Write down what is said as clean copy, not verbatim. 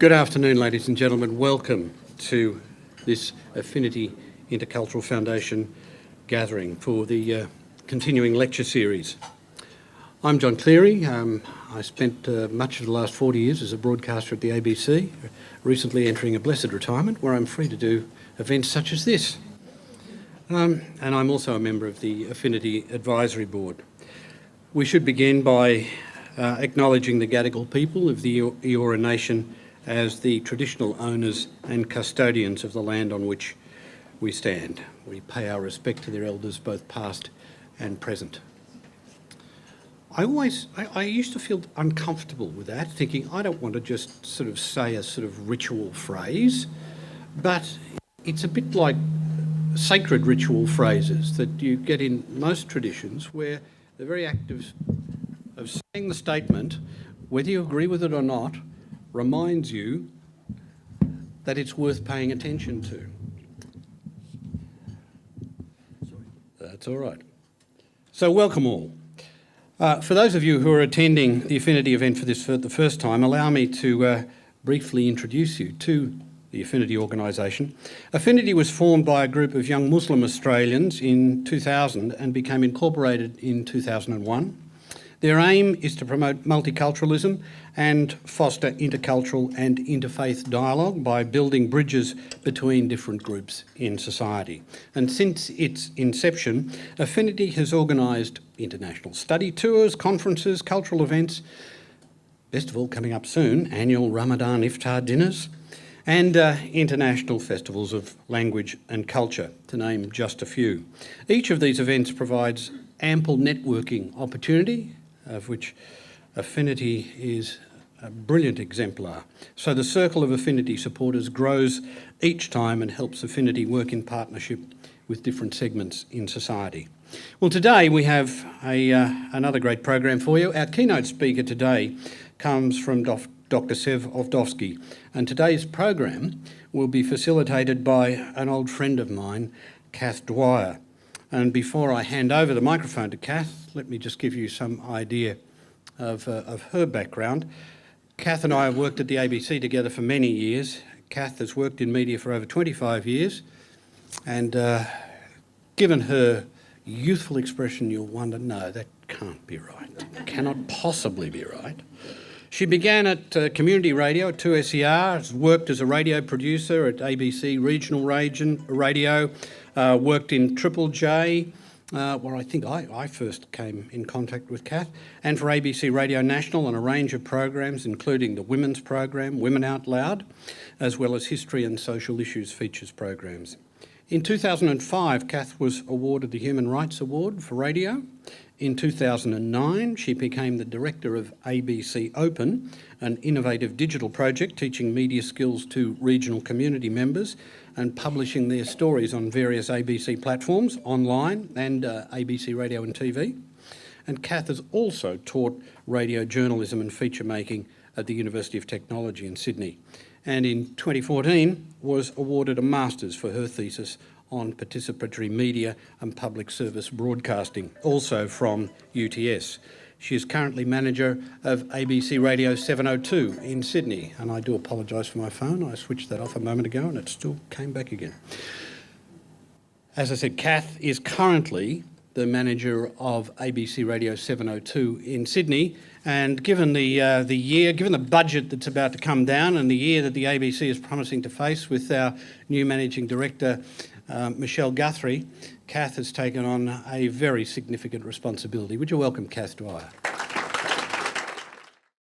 Good afternoon, ladies and gentlemen. Welcome to this Affinity Intercultural Foundation gathering for the continuing lecture series. I'm John Cleary. I spent much of the last 40 years as a broadcaster at the ABC, recently entering a blessed retirement where I'm free to do events such as this. And I'm also a member of the Affinity Advisory Board. We should begin by acknowledging the Gadigal people of the Eora Nation as the traditional owners and custodians of the land on which we stand. We pay our respect to their elders, both past and present. I used to feel uncomfortable with that, thinking I don't want to just sort of say a sort of ritual phrase, but it's a bit like sacred ritual phrases that you get in most traditions where the very act of saying the statement, whether you agree with it or not, reminds you that it's worth paying attention to. That's all right. So welcome all. For those of you who are attending the Affinity event for the first time, allow me to briefly introduce you to the Affinity organisation. Affinity was formed by a group of young Muslim Australians in 2000 and became incorporated in 2001. Their aim is to promote multiculturalism and foster intercultural and interfaith dialogue by building bridges between different groups in society. And since its inception, Affinity has organised international study tours, conferences, cultural events, best of all coming up soon, annual Ramadan iftar dinners, and international festivals of language and culture, to name just a few. Each of these events provides ample networking opportunity, of which Affinity is a brilliant exemplar. So the circle of Affinity supporters grows each time and helps Affinity work in partnership with different segments in society. Well, today we have another great program for you. Our keynote speaker today comes from Dr. Sev Ozdowski, and today's program will be facilitated by an old friend of mine, Cath Dwyer. And before I hand over the microphone to Cath, let me just give you some idea of her background. Cath and I have worked at the ABC together for many years. Cath has worked in media for over 25 years, and given her youthful expression, you'll wonder, no, that can't be right. It cannot possibly be right. She began at community radio at 2SER, has worked as a radio producer at ABC Regional Radio, worked in Triple J, where I think I first came in contact with Cath, and for ABC Radio National on a range of programs, including the Women's Program, Women Out Loud, as well as History and Social Issues features programs. In 2005, Cath was awarded the Human Rights Award for radio. In 2009, she became the director of ABC Open, an innovative digital project teaching media skills to regional community members and publishing their stories on various ABC platforms, online and ABC Radio and TV. And Cath has also taught radio journalism and feature making at the University of Technology in Sydney. And in 2014 was awarded a Master's for her thesis on participatory media and public service broadcasting, also from UTS. She is currently manager of ABC Radio 702 in Sydney, and I do apologise for my phone. I switched that off a moment ago and it still came back again. As I said, Cath is currently the manager of ABC Radio 702 in Sydney, and given the given the budget that's about to come down and the year that the ABC is promising to face with our new managing director, Michelle Guthrie, Cath has taken on a very significant responsibility. Would you welcome Cath Dwyer?